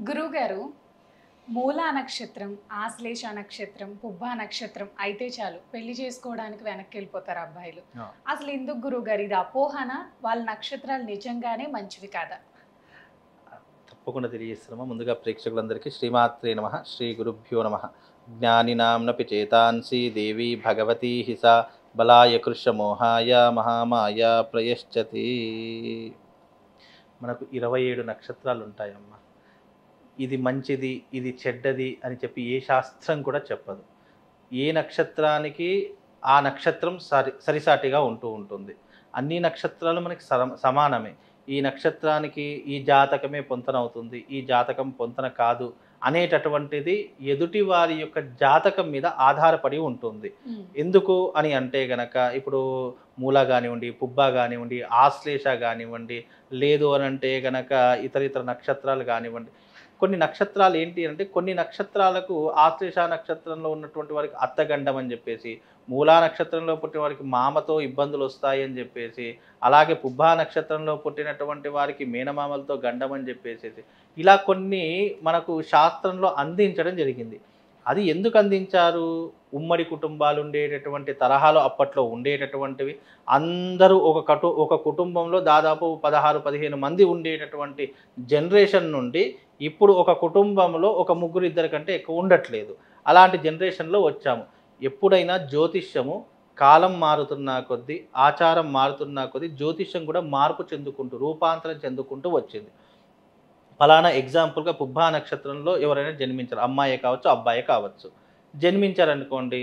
గురువుగారు, మూలా నక్షత్రం, ఆశ్లేష నక్షత్రం, పుబ్బా నక్షత్రం అయితే చాలు పెళ్లి చేసుకోవడానికి వెనక్కి వెళ్ళిపోతారు అబ్బాయిలు. అసలు ఎందుకు గురువుగారు, ఇది అపోహన? వాళ్ళ నక్షత్రాలు నిజంగానే మంచివి కాదా? తప్పకుండా తెలియజేస్తున్నామా. ముందుగా ప్రేక్షకులందరికీ శ్రీమాత్రే నమః, శ్రీ గురుభ్యో నమః. జ్ఞానినాంనపి చేతాంసి దేవి భగవతి హిసా బలాయ కృష్ణమోహాయ మహామాయ ప్రయశ్చతి. మనకు 27 నక్షత్రాలు ఉంటాయమ్మా. ఇది మంచిది, ఇది చెడ్డది అని చెప్పి ఏ శాస్త్రం కూడా చెప్పదు. ఏ నక్షత్రానికి ఆ నక్షత్రం సరిసాటిగా ఉంటుంది. అన్ని నక్షత్రాలు మనకి సమానమే. ఈ నక్షత్రానికి ఈ జాతకమే పొంతనవుతుంది, ఈ జాతకం పొంతన కాదు అనేటటువంటిది ఎదుటి వారి యొక్క జాతకం మీద ఆధారపడి ఉంటుంది. ఎందుకు అని అంటే గనక ఇప్పుడు మూల కానివ్వండి, పుబ్బ కానివ్వండి, ఆశ్లేష కానివ్వండి, లేదు అని అంటే గనక ఇతర నక్షత్రాలు కానివ్వండి. కొన్ని నక్షత్రాలు ఏంటి అంటే, కొన్ని నక్షత్రాలకు ఆశ్లేష నక్షత్రంలో ఉన్నటువంటి వారికి అత్తగండం అని చెప్పేసి, మూలా నక్షత్రంలో పుట్టిన వారికి మామతో ఇబ్బందులు వస్తాయి అని చెప్పేసి, అలాగే పుబ్బా నక్షత్రంలో పుట్టినటువంటి వారికి మేనమామలతో గండం అని చెప్పేసి, ఇలా కొన్ని మనకు శాస్త్రంలో అందించడం జరిగింది. అది ఎందుకు అందించారు? ఉమ్మడి కుటుంబాలు ఉండేటటువంటి తరహాలో అప్పట్లో ఉండేటటువంటివి. అందరూ ఒక కుటుంబంలో దాదాపు 16-15 మంది ఉండేటటువంటి జనరేషన్ నుండి ఇప్పుడు ఒక కుటుంబంలో ఒక ముగ్గురు ఇద్దరి కంటే ఎక్కువ ఉండట్లేదు. అలాంటి జనరేషన్లో వచ్చాము. ఎప్పుడైనా జ్యోతిష్యము కాలం మారుతున్న కొద్దీ, ఆచారం మారుతున్న కొద్దీ జ్యోతిష్యం కూడా మార్పు చెందుకుంటూ, రూపాంతరం చెందుకుంటూ వచ్చింది. ఫలానా ఎగ్జాంపుల్గా పుబ్బా నక్షత్రంలో ఎవరైనా జన్మించారు, అమ్మాయే కావచ్చు అబ్బాయే కావచ్చు, జన్మించారనుకోండి,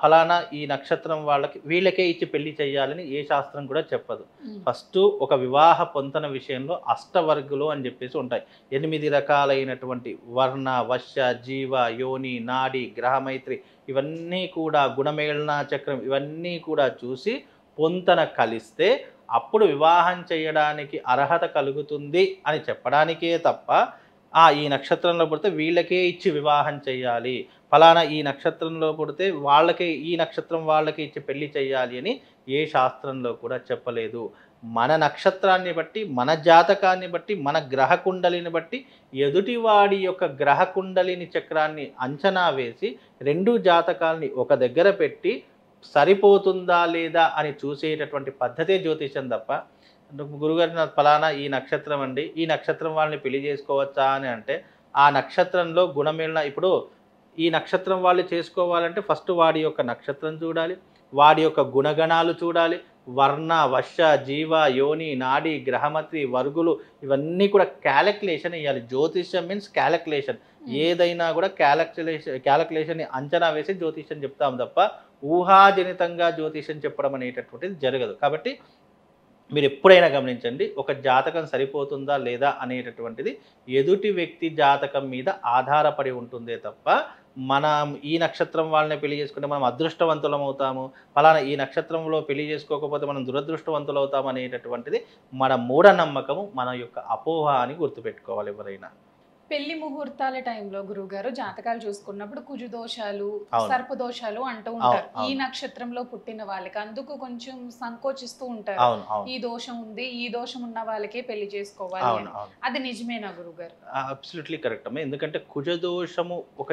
ఫలానా ఈ నక్షత్రం వాళ్ళకి వీళ్ళకే ఇచ్చి పెళ్లి చేయాలని ఏ శాస్త్రం కూడా చెప్పదు. ఫస్ట్ ఒక వివాహ పొంతన విషయంలో అష్టవర్గులు అని చెప్పేసి ఉంటాయి. 8 రకాలైనటువంటి వర్ణ, వశ్య, జీవ, యోని, నాడి, గ్రహమైత్రి, ఇవన్నీ కూడా గుణమేళన చక్రం, ఇవన్నీ కూడా చూసి పొంతన కలిస్తే అప్పుడు వివాహం చేయడానికి అర్హత కలుగుతుంది అని చెప్పడానికే తప్ప, ఈ నక్షత్రంలో పుడితే వీళ్ళకే ఇచ్చి వివాహం చేయాలి, ఫలానా ఈ నక్షత్రంలో పుడితే వాళ్ళకే, ఈ నక్షత్రం వాళ్ళకి ఇచ్చి పెళ్లి చేయాలి అని ఏ శాస్త్రంలో కూడా చెప్పలేదు. మన నక్షత్రాన్ని బట్టి, మన జాతకాన్ని బట్టి, మన గ్రహ కుండలిని బట్టి, ఎదుటివాడి యొక్క గ్రహ కుండలిని చక్రాన్ని అంచనా వేసి 2 జాతకాల్ని ఒక దగ్గర పెట్టి సరిపోతుందా లేదా అని చూసేటటువంటి పద్ధతే జ్యోతిషం తప్ప, గురుగారు నాకు ఫలానా ఈ నక్షత్రం అండి, ఈ నక్షత్రం వాళ్ళని పెళ్లి చేసుకోవచ్చా అని అంటే, ఆ నక్షత్రంలో గుణమేళన, ఇప్పుడు ఈ నక్షత్రం వాళ్ళు చేసుకోవాలంటే ఫస్ట్ వాడి యొక్క నక్షత్రం చూడాలి, వాడి యొక్క గుణగణాలు చూడాలి, వర్ణ, వశ్య, జీవ, యోని, నాడి, గ్రహమతి, వర్గులు, ఇవన్నీ కూడా క్యాలిక్యులేషన్ వేయాలి. జ్యోతిష్యం మీన్స్ క్యాలిక్యులేషన్. ఏదైనా కూడా క్యాలిక్యులేషన్ని అంచనా వేసి జ్యోతిష్యం చెప్తాం తప్ప ఊహాజనితంగా జ్యోతిష్యం చెప్పడం అనేటటువంటిది జరగదు. కాబట్టి మీరు ఎప్పుడైనా గమనించండి, ఒక జాతకం సరిపోతుందా లేదా అనేటటువంటిది ఎదుటి వ్యక్తి జాతకం మీద ఆధారపడి ఉంటుందే తప్ప, మనం ఈ నక్షత్రం వాళ్ళని పెళ్లి చేసుకుంటే మనం అదృష్టవంతులం అవుతాము, ఫలానా ఈ నక్షత్రంలో పెళ్లి చేసుకోకపోతే మనం దురదృష్టవంతులు అవుతాము అనేటటువంటిది మన మూఢనమ్మకము, మన యొక్క అపోహ అని గుర్తుపెట్టుకోవాలి ఎవరైనా. పెళ్లి ముహూర్తాల టైంలో గురువుగారు జాతకాలు చూసుకున్నప్పుడు కుజుదోషాలు, సర్పదోషాలు అంటూ ఉంటారు. ఈ నక్షత్రంలో పుట్టిన వాళ్ళకి అందుకు కొంచెం సంకోచిస్తూ ఉంటారు. ఈ దోషం ఉంది, ఈ దోషం ఉన్న వాళ్ళకే పెళ్లి చేసుకోవాలి. అది నిజమేనా గురువుగారు? అబ్సల్యూట్లీ కరెక్ట్ అమ్మా. ఎందుకంటే కుజదోషము ఒక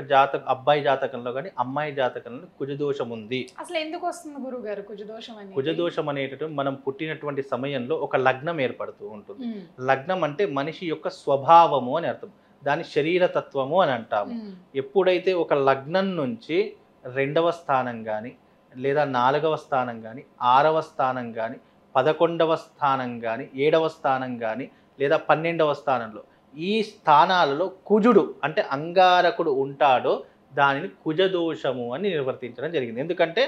అబ్బాయి జాతకంలో కానీ అమ్మాయి జాతకంలో కుజదోషం ఉంది. అసలు ఎందుకు వస్తుంది గురువుగారు కుజదోషం అనేది? కుజదోషం అనేటటువంటి మనం పుట్టినటువంటి సమయంలో ఒక లగ్నం ఏర్పడుతూ ఉంటుంది. లగ్నం అంటే మనిషి యొక్క స్వభావము అని అర్థం, దాని శరీరతత్వము అని అంటాము. ఎప్పుడైతే ఒక లగ్నం నుంచి 2వ స్థానం కానీ, లేదా 4వ స్థానం కానీ, 6వ స్థానం కానీ, 11వ స్థానం కానీ, 7వ స్థానం కానీ, లేదా 12వ స్థానంలో ఈ స్థానాలలో కుజుడు అంటే అంగారకుడు ఉంటాడో దానిని కుజదోషము అని నిర్వర్తించడం జరిగింది. ఎందుకంటే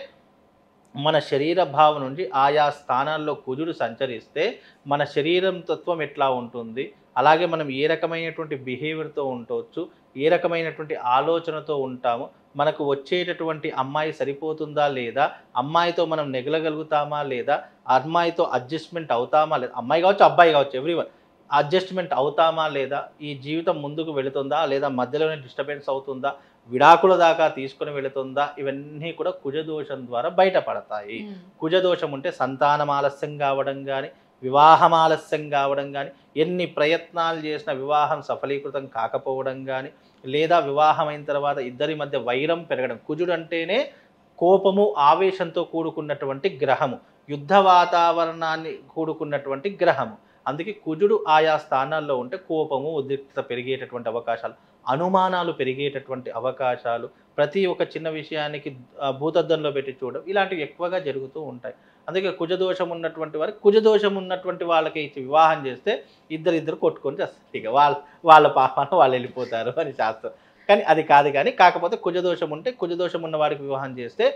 మన శరీర భావం నుంచి ఆయా స్థానాల్లో కుజుడు సంచరిస్తే మన శరీరం తత్వం ఎట్లా ఉంటుంది, అలాగే మనం ఏ రకమైనటువంటి బిహేవియర్తో ఉండవచ్చు, ఏ రకమైనటువంటి ఆలోచనతో ఉంటాము, మనకు వచ్చేటటువంటి అమ్మాయి సరిపోతుందా లేదా, అమ్మాయితో మనం నెగలగలుగుతామా లేదా, అమ్మాయితో అడ్జస్ట్మెంట్ అవుతామా లేదా, అమ్మాయి కావచ్చు అబ్బాయి కావచ్చు ఎవ్రీవన్ అడ్జస్ట్మెంట్ అవుతామా లేదా, ఈ జీవితం ముందుకు వెళుతుందా లేదా మధ్యలోనే డిస్టర్బెన్స్ అవుతుందా, విడాకుల దాకా తీసుకుని వెళుతుందా, ఇవన్నీ కూడా కుజదోషం ద్వారా బయటపడతాయి. కుజదోషం ఉంటే సంతానం ఆలస్యం కావడం కానీ, వివాహం ఆలస్యం కావడం కానీ, ఎన్ని ప్రయత్నాలు చేసినా వివాహం సఫలీకృతం కాకపోవడం కానీ, లేదా వివాహం అయిన తర్వాత ఇద్దరి మధ్య వైరం పెరగడం. కుజుడు అంటేనే కోపము ఆవేశంతో కూడుకున్నటువంటి గ్రహము, యుద్ధ వాతావరణాన్ని కూడుకున్నటువంటి గ్రహము. అందుకే కుజుడు ఆయా స్థానాల్లో ఉంటే కోపము ఉద్రిక్తత పెరిగేటటువంటి అవకాశాలు, అనుమానాలు పెరిగేటటువంటి అవకాశాలు, ప్రతి ఒక్క చిన్న విషయానికి భూతద్దంలో పెట్టి చూడడం, ఇలాంటివి ఎక్కువగా జరుగుతూ ఉంటాయి. అందుకే కుజదోషం ఉన్నటువంటి వారికి, కుజదోషం ఉన్నటువంటి వాళ్ళకి ఇచ్చి వివాహం చేస్తే ఇద్దరు కొట్టుకొని చేస్తారు. ఇక వాళ్ళ పాపాన వాళ్ళు వెళ్ళిపోతారు అని శాస్త్రం. కానీ అది కాదు. కానీ కాకపోతే కుజదోషం ఉంటే, కుజదోషం ఉన్న వారికి వివాహం చేస్తే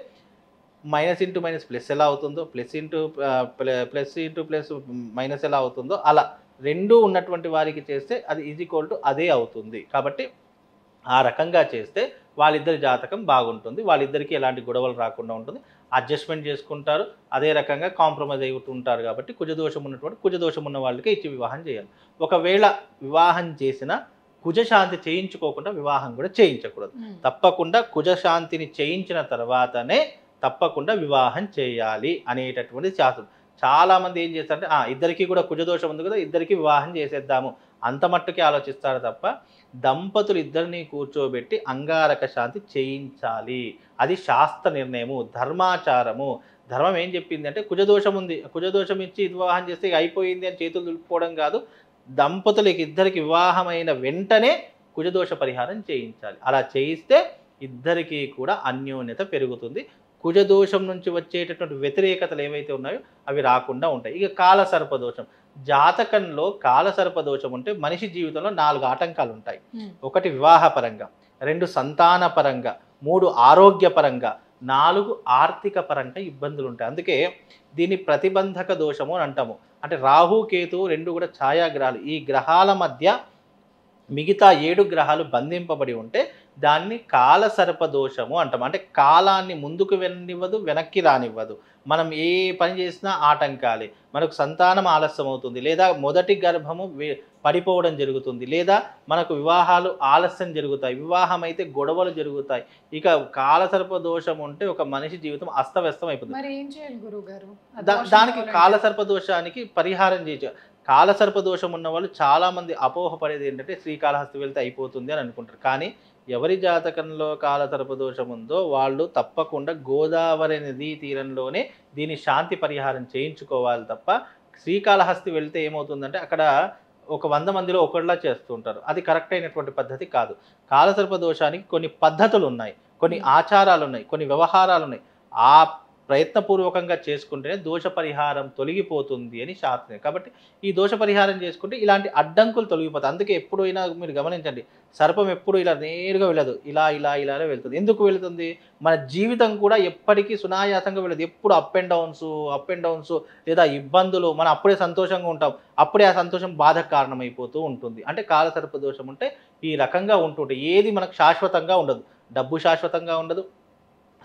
మైనస్ ఇంటూ మైనస్ ప్లస్ ఎలా అవుతుందో, ప్లస్ ఇంటూ ప్లస్ మైనస్ ఎలా అవుతుందో, అలా రెండూ ఉన్నటువంటి వారికి చేస్తే అది ఈక్వల్ టు అదే అవుతుంది. కాబట్టి ఆ రకంగా చేస్తే వాళ్ళిద్దరి జాతకం బాగుంటుంది, వాళ్ళిద్దరికీ ఎలాంటి గొడవలు రాకుండా ఉంటుంది, అడ్జస్ట్మెంట్ చేసుకుంటారు, అదే రకంగా కాంప్రమైజ్ అవుతుంటారు. కాబట్టి కుజదోషం ఉన్న వాళ్ళకి ఇచ్చి వివాహం చేయాలి. ఒకవేళ వివాహం చేసిన కుజశాంతి చేయించుకోకుండా వివాహం కూడా చేయించకూడదు. తప్పకుండా కుజశాంతిని చేయించిన తర్వాతనే తప్పకుండా వివాహం చేయాలి అనేటటువంటి శాస్త్రం. చాలామంది ఏం చేస్తారంటే ఇద్దరికీ కూడా కుజదోషం ఉంది కదా, ఇద్దరికీ వివాహం చేసేద్దాము అంత మట్టుకే ఆలోచిస్తారు తప్ప, దంపతులు ఇద్దరిని కూర్చోబెట్టి అంగారక శాంతి చేయించాలి. అది శాస్త్ర నిర్ణయము, ధర్మాచారము. ధర్మం ఏం చెప్పింది అంటే కుజదోషం ఉంది, కుజదోషం ఇచ్చి వివాహం చేస్తే అయిపోయింది అని చేతులు దులుపుకోవడం కాదు. దంపతులకి ఇద్దరికి వివాహమైన వెంటనే కుజదోష పరిహారం చేయించాలి. అలా చేయిస్తే ఇద్దరికీ కూడా అన్యోన్యత పెరుగుతుంది. కుజదోషం నుంచి వచ్చేటటువంటి వ్యతిరేకతలు ఏవైతే ఉన్నాయో అవి రాకుండా ఉంటాయి. ఇక కాలసర్పదోషం, జాతకంలో కాలసర్పదోషం ఉంటే మనిషి జీవితంలో 4 ఆటంకాలు ఉంటాయి. 1 వివాహపరంగా, 2 సంతానపరంగా, 3 ఆరోగ్యపరంగా, 4 ఆర్థిక పరంగా ఇబ్బందులు ఉంటాయి. అందుకే దీన్ని ప్రతిబంధక దోషము అని అంటాము. అంటే రాహు కేతు 2 కూడా ఛాయాగ్రహాలు. ఈ గ్రహాల మధ్య మిగతా 7 గ్రహాలు బంధింపబడి ఉంటే దాన్ని కాలసర్ప దోషము అంటాం. అంటే కాలాన్ని ముందుకు వెళ్ళనివ్వదు, వెనక్కి రానివ్వదు. మనం ఏ పని చేసినా ఆటంకాలే. మనకు సంతానం ఆలస్యం అవుతుంది, లేదా మొదటి గర్భము పడిపోవడం జరుగుతుంది, లేదా మనకు వివాహాలు ఆలస్యం జరుగుతాయి, వివాహం అయితే గొడవలు జరుగుతాయి. ఇక కాలసర్ప దోషం ఉంటే ఒక మనిషి జీవితం అస్తవ్యస్తం అయిపోతుంది. మరి ఏం చేయాలి గురుగారు? దానికి కాలసర్ప దోషానికి పరిహారం చేయొచ్చు. కాలసర్ప దోషం ఉన్న వాళ్ళు చాలామంది అపోహపడేది ఏంటంటే శ్రీకాళహస్తి వెళ్తే అయిపోతుంది అని అనుకుంటారు. కానీ ఎవరి జాతకంలో కాలసర్ప దోషం ఉందో వాళ్ళు తప్పకుండా గోదావరి నదీ తీరంలోనే దీని శాంతి పరిహారం చేయించుకోవాలి తప్ప శ్రీకాళహస్తి వెళ్తే ఏమవుతుందంటే అక్కడ ఒక 100 మందిలో ఒకళ్ళ చేస్తూ ఉంటారు. అది కరెక్ట్ అయినటువంటి పద్ధతి కాదు. కాలసర్ప దోషానికి కొన్ని పద్ధతులు ఉన్నాయి, కొన్ని ఆచారాలు ఉన్నాయి, కొన్ని వ్యవహారాలు ఉన్నాయి. ఆ ప్రయత్నపూర్వకంగా చేసుకుంటేనే దోష పరిహారం తొలగిపోతుంది అని శాస్త్రం. కాబట్టి ఈ దోష పరిహారం చేసుకుంటే ఇలాంటి అడ్డంకులు తొలగిపోతాయి. అందుకే ఎప్పుడైనా మీరు గమనించండి, సర్పం ఎప్పుడు ఇలా నేరుగా వెళ్ళదు, ఇలానే వెళ్తుంది. ఎందుకు వెళుతుంది? మన జీవితం కూడా ఎప్పటికీ సునాయాసంగా వెళ్ళదు. ఎప్పుడు అప్ అండ్ డౌన్స్ లేదా ఇబ్బందులు. మనం అప్పుడే సంతోషంగా ఉంటాం, అప్పుడే ఆ సంతోషం బాధకు కారణమైపోతూ ఉంటుంది. అంటే కాలసర్ప దోషం ఉంటే ఈ రకంగా ఉంటుంటే ఏది మనకు శాశ్వతంగా ఉండదు. డబ్బు శాశ్వతంగా ఉండదు,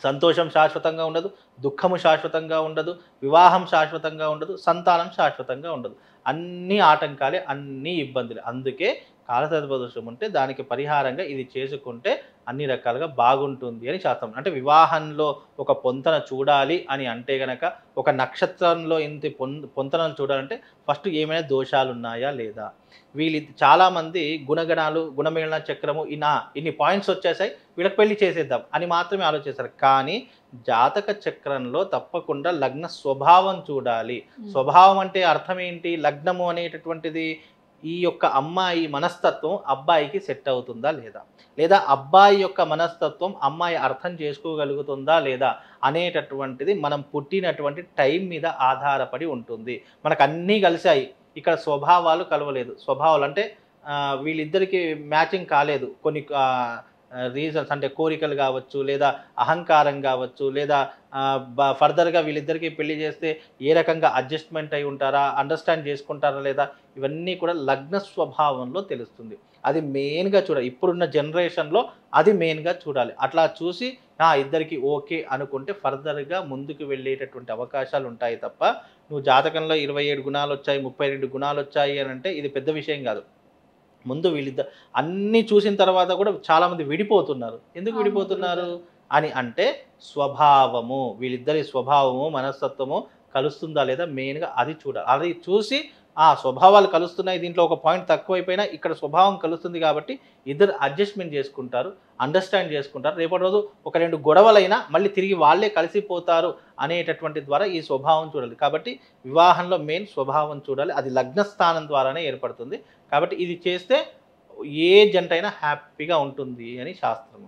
సంతోషం శాశ్వతంగా ఉండదు, దుఃఖము శాశ్వతంగా ఉండదు, వివాహం శాశ్వతంగా ఉండదు, సంతానం శాశ్వతంగా ఉండదు. అన్ని ఆటంకాలే, అన్ని ఇబ్బందులే. అందుకే కాలసర్ప దోషం ఉంటే దానికి పరిహారంగా ఇది చేసుకుంటే అన్ని రకాలుగా బాగుంటుంది అని శాస్త్రం. అంటే వివాహంలో ఒక పొంతన చూడాలి అని అంటే గనక, ఒక నక్షత్రంలో ఇంత పొంతనను చూడాలంటే ఫస్ట్ ఏమైనా దోషాలు ఉన్నాయా లేదా. చాలామంది గుణగణాలు, గుణమేళన చక్రము, ఇన్ని పాయింట్స్ వచ్చేసాయి, వీళ్ళకి పెళ్లి చేసేద్దాం అని మాత్రమే ఆలోచిస్తారు. కానీ జాతక చక్రంలో తప్పకుండా లగ్న స్వభావం చూడాలి. స్వభావం అంటే అర్థం ఏంటి? లగ్నము అనేటటువంటిది ఈ యొక్క అమ్మాయి మనస్తత్వం అబ్బాయికి సెట్ అవుతుందా లేదా, లేదా అబ్బాయి యొక్క మనస్తత్వం అమ్మాయి అర్థం చేసుకోగలుగుతుందా లేదా అనేటటువంటిది మనం పుట్టినటువంటి టైం మీద ఆధారపడి ఉంటుంది. మనకు అన్నీ కలిసాయి, ఇక్కడ స్వభావాలు కలవలేదు. స్వభావాలు అంటే వీళ్ళిద్దరికి మ్యాచింగ్ కాలేదు. కొన్ని రీజన్స్ అంటే కోరికలు కావచ్చు, లేదా అహంకారం కావచ్చు, లేదా ఫర్దర్గా వీళ్ళిద్దరికీ పెళ్లి చేస్తే ఏ రకంగా అడ్జస్ట్మెంట్ అయి ఉంటారా, అండర్స్టాండ్ చేసుకుంటారా లేదా, ఇవన్నీ కూడా లగ్న స్వభావంలో తెలుస్తుంది. అది మెయిన్గా చూడాలి. ఇప్పుడున్న జనరేషన్లో అది మెయిన్గా చూడాలి. అట్లా చూసి ఇద్దరికి ఓకే అనుకుంటే ఫర్దర్గా ముందుకు వెళ్ళేటటువంటి అవకాశాలు ఉంటాయి తప్ప, నువ్వు జాతకంలో 27 గుణాలు వచ్చాయి, 32 గుణాలు వచ్చాయి అని అంటే ఇది పెద్ద విషయం కాదు. ముందు వీళ్ళిద్దరు అన్నీ చూసిన తర్వాత కూడా చాలామంది విడిపోతున్నారు. ఎందుకు విడిపోతున్నారు అని అంటే స్వభావము, వీళ్ళిద్దరి స్వభావము, మనస్తత్వము కలుస్తుందా లేదా మెయిన్గా అది చూడాలి. అది చూసి ఆ స్వభావాలు కలుస్తున్నాయి, దీంట్లో ఒక పాయింట్ తక్కువైపోయినా ఇక్కడ స్వభావం కలుస్తుంది కాబట్టి ఇద్దరు అడ్జస్ట్మెంట్ చేసుకుంటారు, అండర్స్టాండ్ చేసుకుంటారు. రేపటి రోజు ఒక 2 గొడవలైనా మళ్ళీ తిరిగి వాళ్ళే కలిసిపోతారు అనేటటువంటి ద్వారా ఈ స్వభావం చూడాలి. కాబట్టి వివాహంలో మెయిన్ స్వభావం చూడాలి, అది లగ్నస్థానం ద్వారానే ఏర్పడుతుంది. కాబట్టి ఇది చేస్తే ఏ జంట అయినా హ్యాపీగా ఉంటుంది అని శాస్త్రం.